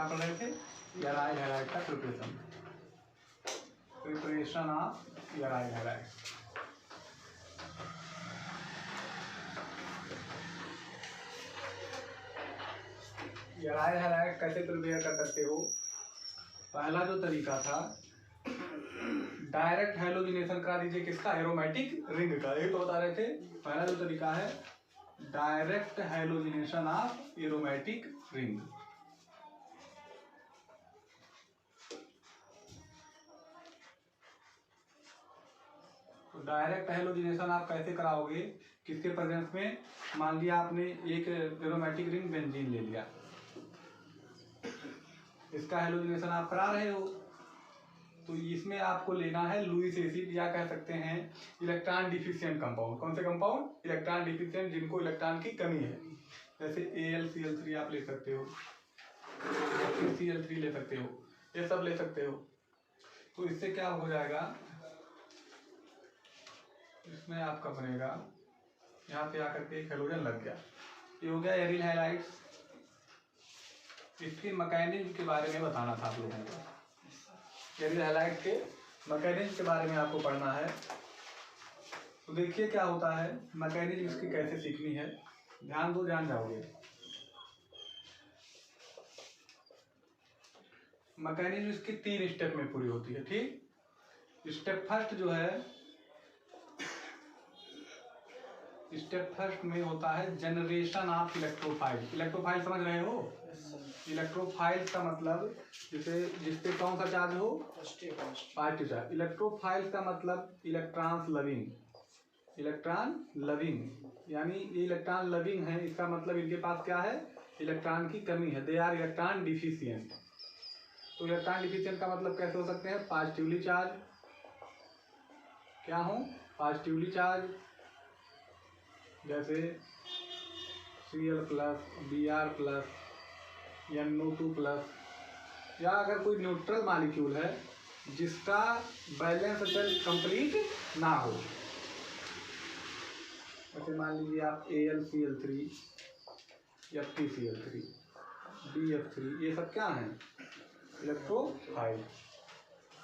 क्या पढ़ रहे थे? एराइल हैलाइड का preparation, preparation of aryl halide. Aryl halide कैसे प्रिपेयर कर सकते हो? पहला जो तरीका था, डायरेक्ट हैलोजिनेशन करा दीजिए किसका? एरोमेटिक रिंग का। यही तो बता रहे थे। पहला जो तरीका है direct halogenation of aromatic ring. तो डायरेक्ट हैलोजिनेशन आप कैसे कराओगे? किसके प्रेजेंस में? मान लिया आपने एक एरोमेटिक रिंग बेंजीन ले लिया, इसका हैलोजिनेशन आप करा रहे हो, तो इसमें आपको लेना है लुईस एसिड, या कह सकते हैं इलेक्ट्रॉन डिफिशिएंट कंपाउंड। कौन से कंपाउंड? इलेक्ट्रॉन डिफिशिएंट, जिनको इलेक्ट्रॉन की कमी है। जैसे AlCl3 आप ले सकते हो, FeCl3 ले सकते हो, ये सब ले सकते हो। तो इससे क्या हो जाएगा, इसमें आपका बनेगा, यहाँ पे आकर के एक हैलोजन लग गया, ये हो गया एरिल हैलाइड्स। इसके मैकेनिज्म के बारे में बताना था आप लोगों को। एरिल हैलाइड के मैकेनिज्म के बारे में आपको पढ़ना है। तो देखिए क्या होता है, मैकेनिज्म इसकी कैसे सीखनी है, ध्यान दो, जान जाओगे। मैकेनिज्म इसकी 3 स्टेप में पूरी होती है। ठीक, स्टेप फर्स्ट जो है, स्टेप फर्स्ट में होता है जनरेशन ऑफ इलेक्ट्रोफाइल। इलेक्ट्रोफाइल समझ रहे हो? इलेक्ट्रोफाइल का मतलब जैसे जिसपे कौन सा चार्ज हो? Positive charge. इलेक्ट्रोफाइल का मतलब इलेक्ट्रॉन्स लविंग, इलेक्ट्रॉन लविंग, यानी ये इलेक्ट्रॉन लविंग है, इसका मतलब इनके पास क्या है? इलेक्ट्रॉन की कमी है, दे आर इलेक्ट्रॉन डिफिशिएंट। तो इलेक्ट्रॉन डिफिशिएंट का मतलब कैसे हो सकते हैं? पॉजिटिवली चार्ज, क्या हो? पॉजिटिवली चार्ज, जैसे Cl+, Br+, NO2+, या अगर कोई न्यूट्रल मॉलिक्यूल है जिसका बैलेंस शेल कंप्लीट ना हो, जैसे मान लीजिए आप AlCl3, FeCl3, BF3, ये सब क्या है? इलेक्ट्रोफाइल।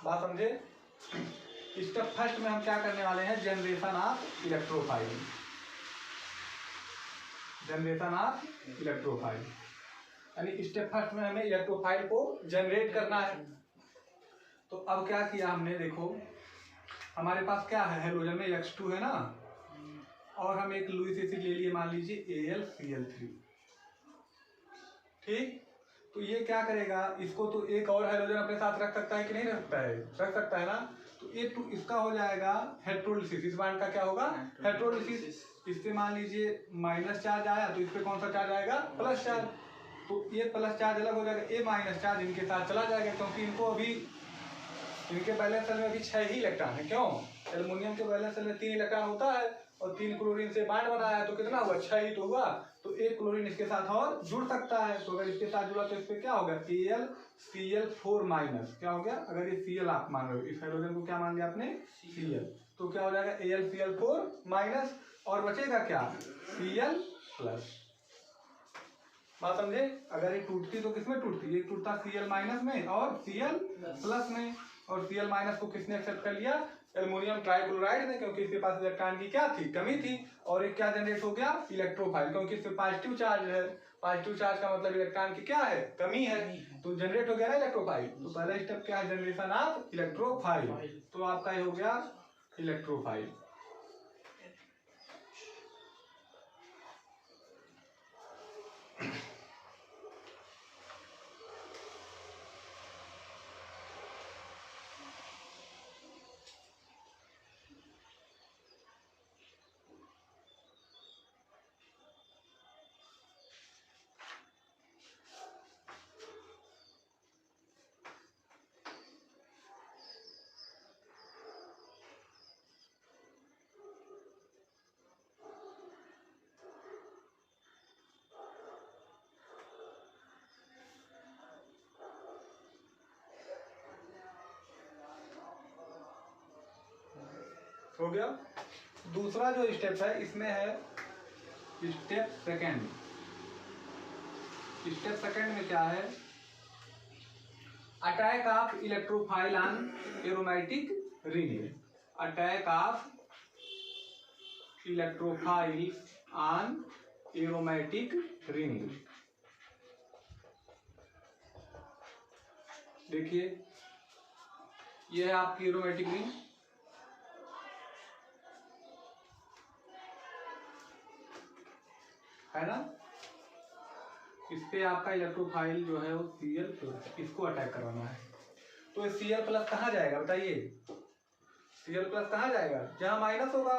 बात समझे? स्टेप फर्स्ट में हम क्या करने वाले हैं? Generation of electrophile, generation of electrophile, यानी स्टेप फर्स्ट में हमें इलेक्ट्रोफाइल को जनरेट करना है। तो अब क्या किया हमने, देखो हमारे पास क्या है, हैलोजन में X2 है ना, और हम एक लुईस एसिड ले लिए, मान लीजिए AlCl3। ठीक, तो ये क्या करेगा, इसको तो एक और हैलोजन अपने साथ रख सकता है कि नहीं रख सकता है? रख सकता है ना। तो ये तो इसका हो जाएगा हेट्रोलिसिस, इस बार का क्या होगा? हेट्रोलिसिस। इससे मान लीजिए माइनस चार्ज आया, तो इस पे कौन सा चार्ज आएगा? Plus charge. तो ये प्लस चार्ज अलग हो जाएगा, ये माइनस चार्ज इनके साथ चला जाएगा, क्योंकि इनको अभी इनके बैलेंस सेल में अभी 6 ही इलेक्ट्रॉन है। क्यों? एल्युमिनियम के बैलेंस सेल में 3 इलेक्ट्रॉन होता है, और 3 क्लोरीन से बॉन्ड बनाया है, तो कितना हुआ? 6 ही तो हुआ। तो एक क्लोरीन इसके साथ और जुड़ सकता है, तो अगर इसके साथ जुड़ा तो इस पे क्या होगा? AlCl4-, क्या हो गया? अगर ये Cl आप मान रहे हो, इस हाइड्रोजन को क्या मान लिया आपने? Cl, तो क्या हो जाएगा? AlCl4-, और बचेगा क्या? Cl+। बात समझे? अगर ये टूटती तो किसमें टूटती? ये टूटता Cl- में और Cl+ में, और Cl- को किसने एक्सेप्ट कर लिया? एल्युमिनियम ट्राइक्लोराइड ने, क्योंकि इसके पास इलेक्ट्रॉन की क्या थी? कमी थी। और एक क्या जनरेट हो गया? इलेक्ट्रोफाइल, क्योंकि इसमें पॉजिटिव चार्ज है। पॉजिटिव चार्ज का मतलब इलेक्ट्रॉन की क्या है? कमी है, तो जनरेट हो गया ना इलेक्ट्रोफाइल। तो पहला स्टेप क्या है? Generation of electrophile. तो आपका ये हो गया इलेक्ट्रोफाइल। हो गया। दूसरा जो स्टेप है, इसमें है स्टेप सेकंड। स्टेप सेकंड में क्या है? Attack of electrophile on aromatic ring, attack of electrophile on aromatic ring. देखिए ये है आपकी एरोमेटिक रिंग, है ना, इस पे आपका इलेक्ट्रोफाइल जो है वो Cl+, इसको अटैक करवाना है। तो Cl+ कहाँ जाएगा बताइए, Cl+ कहाँ जाएगा, जहां माइनस होगा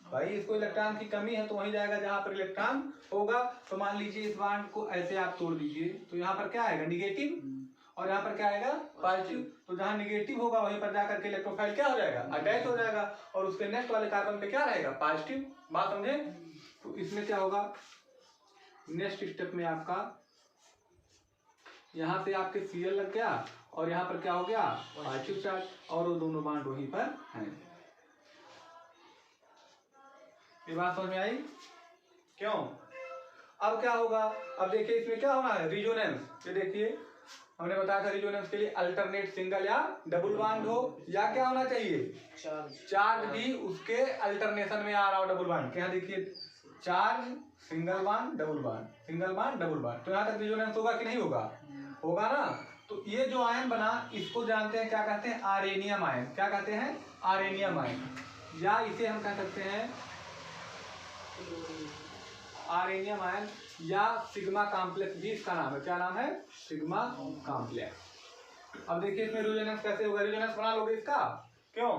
भाई, इसको इलेक्ट्रॉन की कमी है तो वहीं जाएगा जहां पर इलेक्ट्रॉन होगा। तो मान लीजिए इस बॉन्ड को ऐसे आप तोड़ दीजिए, तो यहाँ पर क्या आएगा निगेटिव, और यहाँ पर क्या आएगा पॉजिटिव। तो जहां निगेटिव होगा वहीं पर जाकर के इलेक्ट्रोफाइल क्या हो जाएगा, अटैच हो जाएगा, और उसके नेक्स्ट वाले कार्बन पे क्या रहेगा, पॉजिटिव। बात समझे। तो इसमें क्या होगा, नेक्स्ट स्टेप में आपका यहाँ से आपके Cl लग गया, और यहाँ पर क्या हो गया पॉजिटिव चार्ज, और वो दोनों बॉन्ड वहीं पर हैं। ये बात समझ में आई क्यों। अब क्या होगा, अब देखिए इसमें क्या होना है, रिजोनेंस। ये देखिए हमने बताया था रिजोनेंस के लिए अल्टरनेट सिंगल या डबल बॉन्ड हो, या क्या होना चाहिए चार्ज भी उसके अल्टरनेशन में आ रहा हो डबल बॉन्ड। क्या देखिए charge single bond double bond, single bond double bond, तो यहाँ तक रिजोनेंस होगा कि नहीं होगा, होगा ना। तो ये जो आयन बना इसको जानते हैं क्या कहते हैं, आरेनियम आयन। क्या कहते हैं, आरेनियम आयन, या इसे हम कह सकते हैं आरेनियम आयन, या सिग्मा कॉम्प्लेक्स भी इसका नाम है। क्या नाम है, सिग्मा कॉम्प्लेक्स। अब देखिए इसमें रिजोनेंस कैसे होगा, रिजोनेंस बना लोगे इसका, क्यों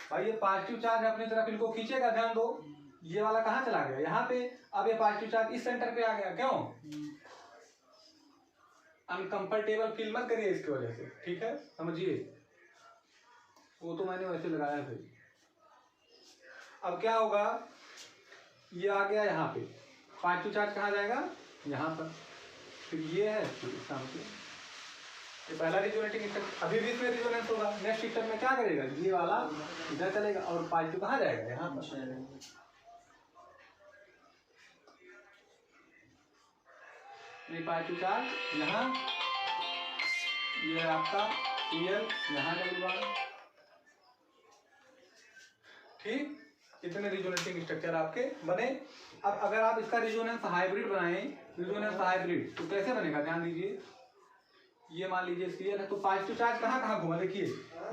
भाई ये पॉजिटिव चार्ज अपनी तरफ इनको खींचेगा, ध्यान दो, ये वाला कहाँ चला गया यहाँ पे, अब ये पॉजिटिव चार्ज इस सेंटर पे आ गया, क्यों अनकंफर्टेबल फील मत करिए इसकी वजह से, ठीक है समझिए, वो तो मैंने वैसे लगाया था। अब क्या होगा, ये आ गया यहाँ पे, पॉजिटिव चार्ज कहाँ जाएगा यहाँ पर, फिर ये है फिर इसका मतलब ये पहला रिजोनेटिंग स्टेप। अभी भी इसमें रिजोनेंस होगा, नेक्स्ट स्टेप में क्या करेगा, ये वाला इधर चलेगा और पॉजिटिव कहाँ जाएगा यहाँ पर। ये पॉजिटिव चार्ज यहाँ, ये आपका Cl यहाँ डबल बॉन्ड, ठीक। इतने रिजोनेटिंग स्ट्रक्चर आपके बने। अब अगर आप इसका रिजोनेंस हाइब्रिड बनाएं, रिजोनेंस हाइब्रिड, तो कैसे बनेगा, ध्यान दीजिए। ये मान लीजिए Cl है, तो पॉजिटिव चार्ज कहाँ कहाँ घुमा, देखिए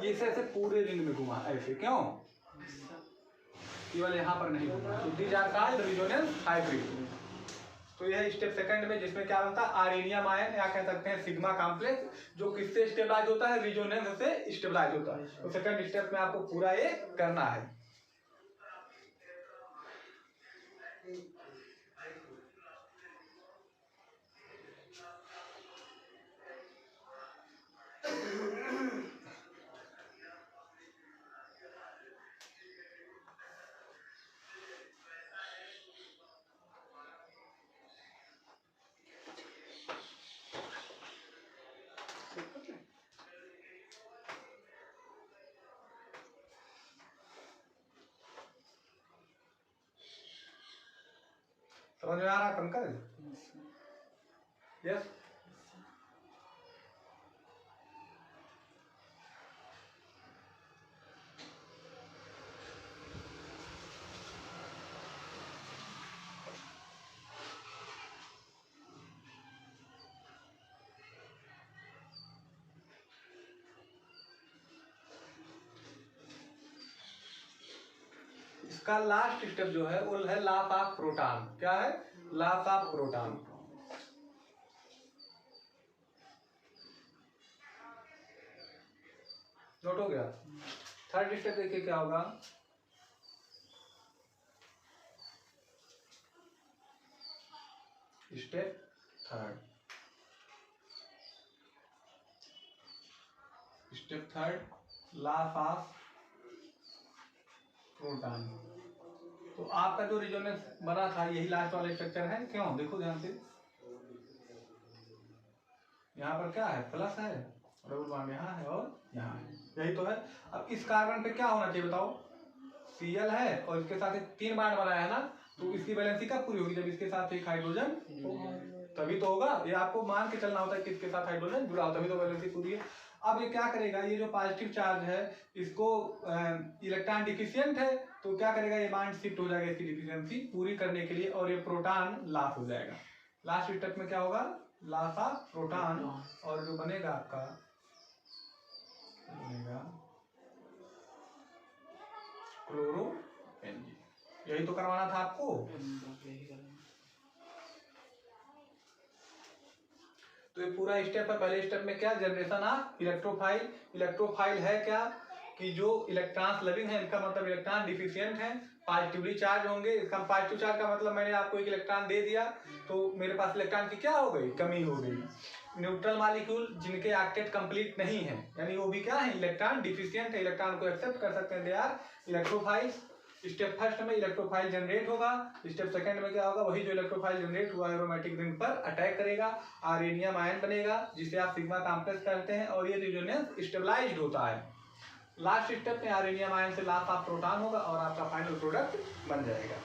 ये ऐसे पूरे रिंग में घुमा ऐसे, क्यों केवल यहाँ पर नहीं घुमा। तो these are called resonance hybrid. तो यह स्टेप सेकंड में जिसमें क्या बनता है, आरेनियम आयन, या कह सकते हैं सिग्मा कॉम्प्लेक्स, जो किससे स्टेबलाइज होता है, रिजोनेंस से स्टेबलाइज होता है। तो सेकंड स्टेप में आपको पूरा ये करना है। समझ में आ रहा पंकज, यस। इसका लास्ट स्टेप जो है वो है लॉस ऑफ प्रोटॉन। क्या है, लॉस ऑफ प्रोटॉन। नोट हो गया। थर्ड स्टेप देखिए क्या होगा, step third, step third loss of proton. तो आपका जो रिजोनेंस बना था यही लास्ट वाला स्ट्रक्चर है, क्यों देखो ध्यान से, यहाँ पर क्या है प्लस है, डबल बॉन्ड यहाँ है और यहाँ है, यही तो है। अब इस कार्बन पे क्या होना चाहिए बताओ, Cl है और इसके साथ एक 3 बॉन्ड बनाया है ना, तो इसकी वैलेंसी कब पूरी होगी, जब इसके साथ एक हाइड्रोजन होगा। तभी तो होगा, ये आपको मान के चलना होता है किसके साथ हाइड्रोजन जुड़ा होता है, तभी तो वैलेंसी पूरी है। अब ये क्या करेगा, ये जो पॉजिटिव चार्ज है इसको इलेक्ट्रॉन डिफिशियंट है तो क्या करेगा, ये बॉन्ड शिफ्ट हो जाएगा इसकी डिफिशियंसी पूरी करने के लिए और ये प्रोटॉन लॉस हो जाएगा। लास्ट स्टेप में क्या होगा, लॉस ऑफ प्रोटॉन, और जो बनेगा आपका बनेगा क्लोरो एनजी। यही तो करवाना था आपको। तो ये पूरा स्टेप है। पहले स्टेप में क्या, जनरेशन ऑफ इलेक्ट्रोफाइल। इलेक्ट्रोफाइल है क्या कि जो इलेक्ट्रॉन्स लविंग है, इनका मतलब इलेक्ट्रॉन डिफिशिएंट है, पॉजिटिवली चार्ज होंगे। इसका पॉजिटिव चार्ज का मतलब मैंने आपको एक इलेक्ट्रॉन दे दिया तो मेरे पास इलेक्ट्रॉन की क्या हो गई, कमी हो गई। न्यूट्रल मॉलिक्यूल जिनके ऑक्टेट कंप्लीट नहीं है, यानी वो भी क्या है, इलेक्ट्रॉन डिफिशिएंट है, इलेक्ट्रॉन को एक्सेप्ट कर सकते हैं, they are electrophiles. Step first में इलेक्ट्रोफाइल जनरेट होगा, स्टेप सेकंड में क्या होगा, वही जो इलेक्ट्रोफाइल जनरेट हुआ एरोमेटिक रिंग पर अटैक करेगा, आर्सेनियम आयन बनेगा जिसे आप सिग्मा कॉम्प्लेक्स कहते हैं और ये रेजोनेंस स्टेबलाइज्ड होता है। लास्ट स्टेप में आर्सेनियम आयन से लॉस ऑफ प्रोटॉन होगा और आपका फाइनल प्रोडक्ट बन जाएगा।